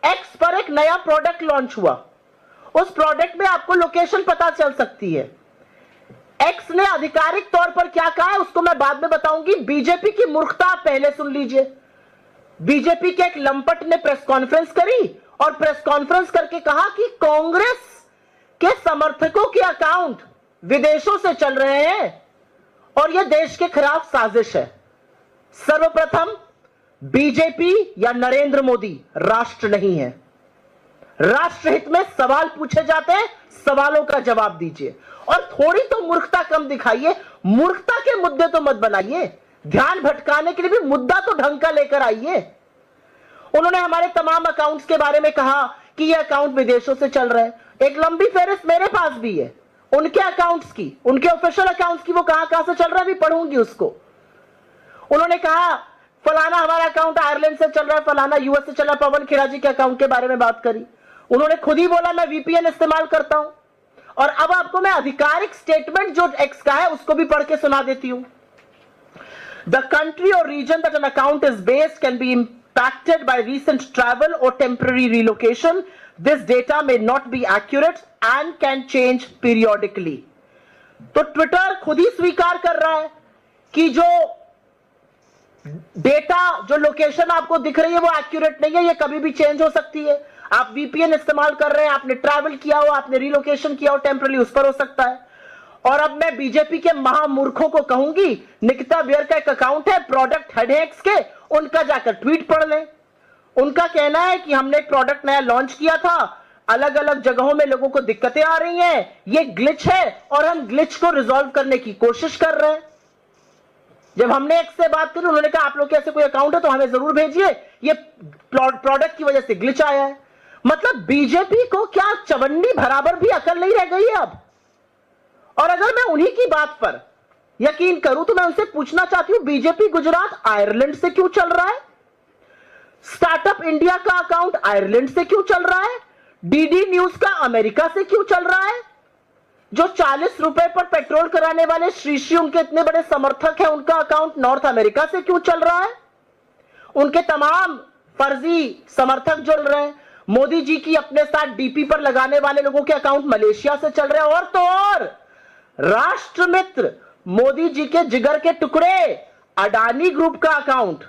X पर एक नया प्रोडक्ट लॉन्च हुआ, उस प्रोडक्ट में आपको लोकेशन पता चल सकती है। एक्स ने आधिकारिक तौर पर क्या कहा है उसको मैं बाद में बताऊंगी। बीजेपी की मूर्खता पहले सुन लीजिए। बीजेपी के एक लंपट ने प्रेस कॉन्फ्रेंस करी और प्रेस कॉन्फ्रेंस करके कहा कि कांग्रेस के समर्थकों के अकाउंट विदेशों से चल रहे हैं और यह देश के खिलाफ साजिश है। सर्वप्रथम, बीजेपी या नरेंद्र मोदी राष्ट्र नहीं है। राष्ट्रहित में सवाल पूछे जाते हैं, सवालों का जवाब दीजिए और थोड़ी तो मूर्खता कम दिखाइए। मूर्खता के मुद्दे तो मत बनाइए, ध्यान भटकाने के लिए भी मुद्दा तो ढंग का लेकर आइए। उन्होंने हमारे तमाम अकाउंट्स के बारे में कहा कि ये अकाउंट विदेशों से चल रहे हैं। एक लंबी फेहरिस्त मेरे पास भी है उनके अकाउंट्स की, उनके ऑफिशियल अकाउंट्स की, वो कहां से चल रहा है भी पढ़ूंगी उसको। उन्होंने कहा फलाना हमारा अकाउंट आयरलैंड से चल रहा है, फलाना यूएस से चल रहा है। पवन खेड़ा जी के अकाउंट के बारे में बात करी, उन्होंने खुद ही बोला मैं वीपीएन इस्तेमाल करता हूं। और अब आपको मैं आधिकारिक स्टेटमेंट जो एक्स का है उसको भी पढ़ के सुना देती हूं। द कंट्री और region that an account is based can be impacted by recent travel or temporary relocation. This data may not be accurate and can change periodically. तो ट्विटर खुद ही स्वीकार कर रहा है कि जो डेटा, जो लोकेशन आपको दिख रही है वो एक्यूरेट नहीं है, ये कभी भी चेंज हो सकती है। आप वीपीएन इस्तेमाल कर रहे हैं, आपने ट्रैवल किया हो, आपने रिलोकेशन किया हो टेम्पररी, उस पर हो सकता है। और अब मैं बीजेपी के महामूर्खों को कहूंगी, निकिता बियर का एक अकाउंट है प्रोडक्ट हेडेक्स के, उनका जाकर ट्वीट पढ़ लें। उनका कहना है कि हमने एक प्रोडक्ट नया लॉन्च किया था, अलग अलग जगहों में लोगों को दिक्कतें आ रही हैं, ये ग्लिच है और हम ग्लिच को रिजॉल्व करने की कोशिश कर रहे हैं। जब हमने एक्स से बात करी, उन्होंने कहा आप लोग के ऐसे कोई अकाउंट है तो हमें जरूर भेजिए, ये प्रोडक्ट की वजह से ग्लिच आया है। मतलब बीजेपी को क्या चवन्नी बराबर भी अकल नहीं रह गई है अब। और अगर मैं उन्हीं की बात पर यकीन करूं तो मैं उनसे पूछना चाहती हूं, बीजेपी गुजरात आयरलैंड से क्यों चल रहा है? स्टार्टअप इंडिया का अकाउंट आयरलैंड से क्यों चल रहा है? डीडी न्यूज का अमेरिका से क्यों चल रहा है? जो 40 रुपए पर पेट्रोल कराने वाले श्री उनके इतने बड़े समर्थक हैं, उनका अकाउंट नॉर्थ अमेरिका से क्यों चल रहा है? उनके तमाम फर्जी समर्थक जुड़ रहे हैं। मोदी जी की अपने साथ डीपी पर लगाने वाले लोगों के अकाउंट मलेशिया से चल रहे हैं। और तो और राष्ट्र मित्र मोदी जी के जिगर के टुकड़े अडानी ग्रुप का अकाउंट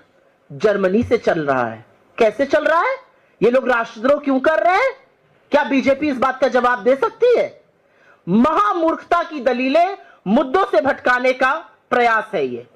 जर्मनी से चल रहा है। कैसे चल रहा है? ये लोग राष्ट्रद्रोह क्यों कर रहे हैं? क्या बीजेपी इस बात का जवाब दे सकती है? महामूर्खता की दलीलें, मुद्दों से भटकाने का प्रयास है ये।